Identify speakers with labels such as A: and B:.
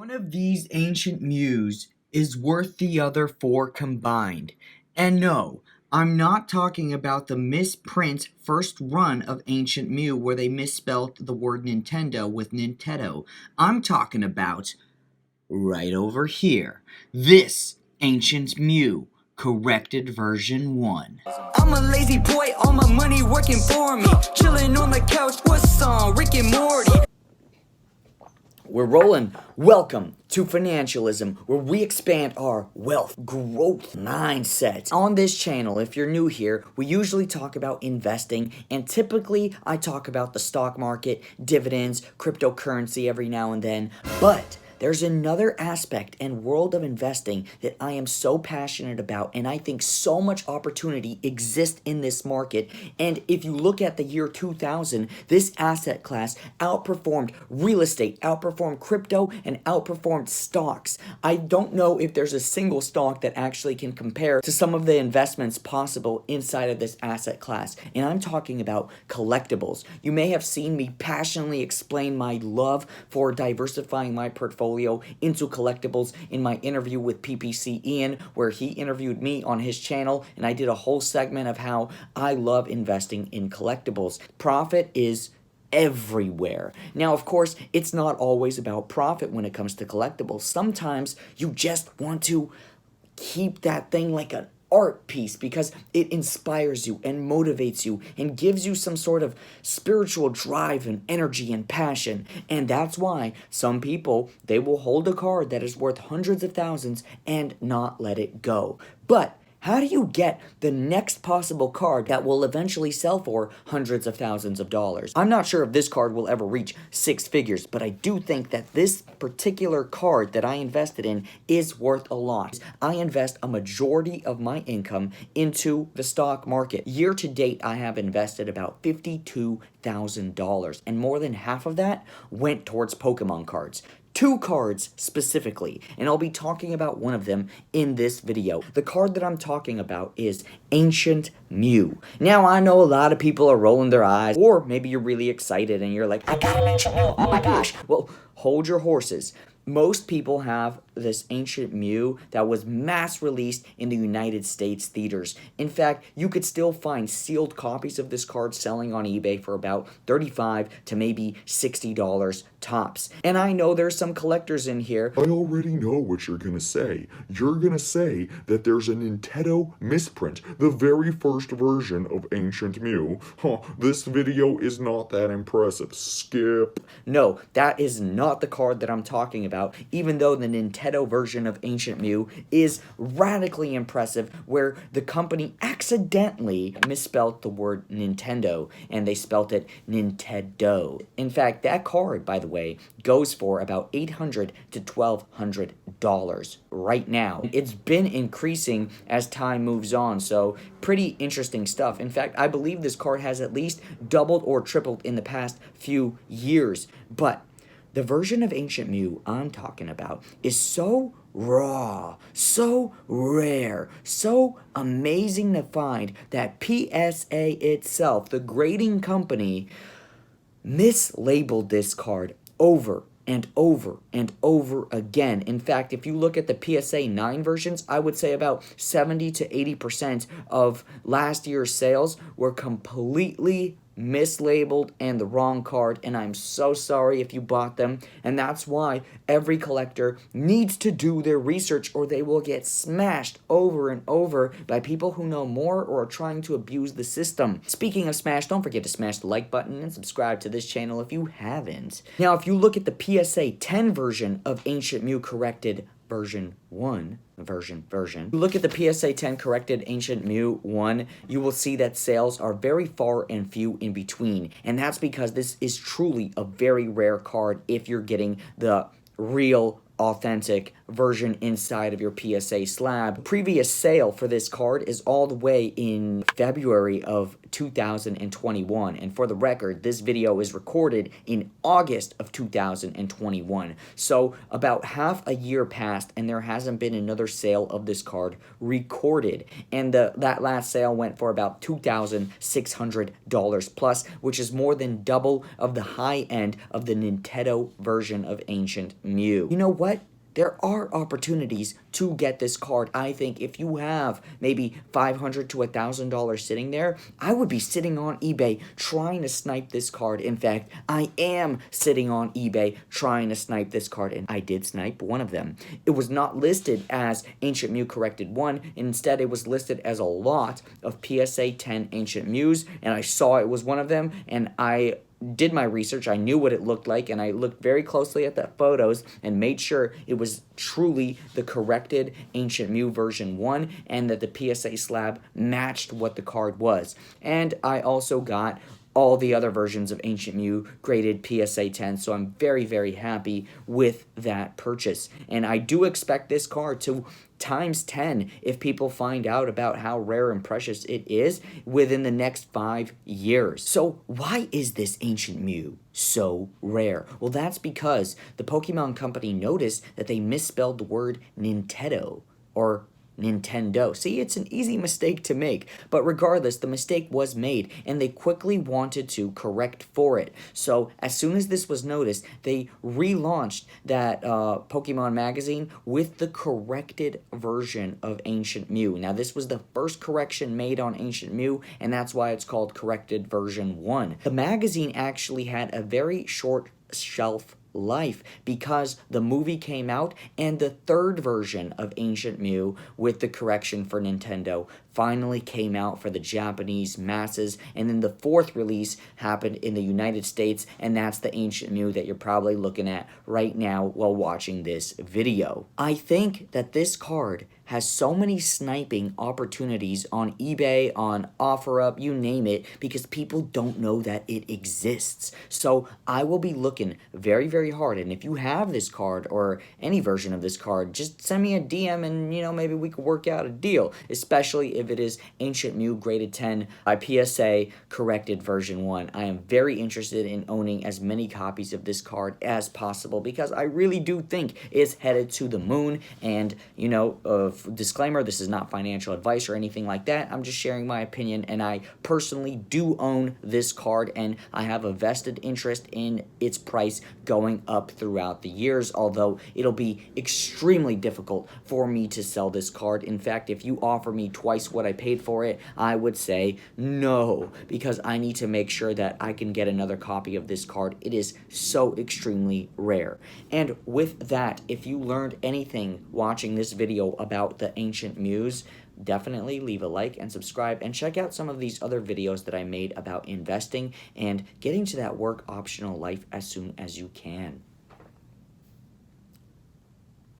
A: One of these ancient mews is worth the other four combined. And no, I'm not talking about the misprint first run of Ancient Mew where they misspelled the word Nintendo with Nintedo. I'm talking about right over here. This Ancient Mew Corrected version 1.
B: I'm a lazy boy, all my money working for me. Chilling on the couch, what's on Rick and Morty?
A: We're rolling. Welcome to Funancialism, where we expand our wealth growth mindset. On this channel, if you're new here, we usually talk about investing, and typically I talk about the stock market, dividends, cryptocurrency every now and then, but there's another aspect and world of investing that I am so passionate about, and I think so much opportunity exists in this market. And if you look at the year 2000, this asset class outperformed real estate, outperformed crypto, and outperformed stocks. I don't know if there's a single stock that actually can compare to some of the investments possible inside of this asset class. And I'm talking about collectibles. You may have seen me passionately explain my love for diversifying my portfolio into collectibles in my interview with PPC Ian, where he interviewed me on his channel, and I did a whole segment of how I love investing in collectibles. Profit is everywhere. Now, of course, it's not always about profit when it comes to collectibles. Sometimes you just want to keep that thing like an art piece because it inspires you and motivates you and gives you some sort of spiritual drive and energy and passion. And that's why some people, they will hold a card that is worth hundreds of thousands and not let it go. But how do you get the next possible card that will eventually sell for hundreds of thousands of dollars? I'm not sure if this card will ever reach six figures, but I do think that this particular card that I invested in is worth a lot. I invest a majority of my income into the stock market. Year to date, I have invested about $52,000, and more than half of that went towards Pokemon cards. 2 cards specifically, and I'll be talking about one of them in this video. The card that I'm talking about is Ancient Mew. Now, I know a lot of people are rolling their eyes, or maybe you're really excited and you're like, I got an Ancient Mew, oh my gosh. Well, hold your horses. Most people have this Ancient Mew that was mass released in the United States theaters. In fact, you could still find sealed copies of this card selling on eBay for about $35 to maybe $60 tops. And I know there's some collectors in here.
C: I already know what you're gonna say. You're gonna say that there's a Nintedo misprint, the very first version of Ancient Mew. This video is not that impressive. Skip.
A: No, that is not the card that I'm talking about, even though the Nintedo version of Ancient Mew is radically impressive, where the company accidentally misspelled the word Nintendo, and they spelt it Nintedo. In fact, that card, by the way, goes for about $800 to $1,200 right now. It's been increasing as time moves on, so pretty interesting stuff. In fact, I believe this card has at least doubled or tripled in the past few years, but the version of Ancient Mew I'm talking about is so raw, so rare, so amazing to find that PSA itself, the grading company, mislabeled this card over and over and over again. In fact, if you look at the PSA 9 versions, I would say about 70 to 80% of last year's sales were completely mislabeled and the wrong card, and I'm so sorry if you bought them. And that's why every collector needs to do their research, or they will get smashed over and over by people who know more or are trying to abuse the system. Speaking of smash, don't forget to smash the like button and subscribe to this channel if you haven't. Now, if you look at the PSA 10 version of Ancient Mew Corrected version 1, look at the PSA 10 Corrected Ancient Mew 1, you will see that sales are very far and few in between, and that's because this is truly a very rare card if you're getting the real authentic version inside of your PSA slab. Previous sale for this card is all the way in February of 2021, and for the record, this video is recorded in August of 2021, so about half a year passed and there hasn't been another sale of this card recorded, and that last sale went for about $2,600 plus, which is more than double of the high end of the Nintedo version of Ancient Mew. You know what? there are opportunities to get this card. I think if you have maybe $500 to $1,000 sitting there, I would be sitting on eBay trying to snipe this card. In fact, I am sitting on eBay trying to snipe this card, and I did snipe one of them. It was not listed as Ancient Mew Corrected 1. Instead, it was listed as a lot of PSA 10 Ancient Mews, and I saw it was one of them, and I did my research. I knew what it looked like, and I looked very closely at the photos and made sure it was truly the corrected Ancient Mew version 1 and that the PSA slab matched what the card was. And I also got all the other versions of Ancient Mew graded PSA 10, so I'm very, very happy with that purchase. And I do expect this card to times 10 if people find out about how rare and precious it is within the next 5 years. So why is this Ancient Mew so rare? Well, that's because the Pokemon Company noticed that they misspelled the word Nintedo, or Nintendo. See, it's an easy mistake to make, but regardless, the mistake was made, and they quickly wanted to correct for it. So as soon as this was noticed, they relaunched that Pokemon magazine with the corrected version of Ancient Mew. Now, this was the first correction made on Ancient Mew, and that's why it's called Corrected Version 1. The magazine actually had a very short shelf life because the movie came out and the third version of Ancient Mew with the correction for Nintendo finally came out for the Japanese masses, and then the fourth release happened in the United States, and that's the Ancient Mew that you're probably looking at right now while watching this video. I think that this card has so many sniping opportunities on eBay, on OfferUp, you name it, because people don't know that it exists. So I will be looking very, very hard, and if you have this card or any version of this card, just send me a DM and, maybe we could work out a deal, especially if it is Ancient Mew graded 10 by PSA corrected version 1. I am very interested in owning as many copies of this card as possible because I really do think it's headed to the moon, and, disclaimer, this is not financial advice or anything like that. I'm just sharing my opinion, and I personally do own this card, and I have a vested interest in its price going up throughout the years, although it'll be extremely difficult for me to sell this card. In fact, if you offer me twice what I paid for it, I would say no, because I need to make sure that I can get another copy of this card. It is so extremely rare. And with that, if you learned anything watching this video about the Ancient Mews, definitely leave a like and subscribe, and check out some of these other videos that I made about investing and getting to that work optional life as soon as you can.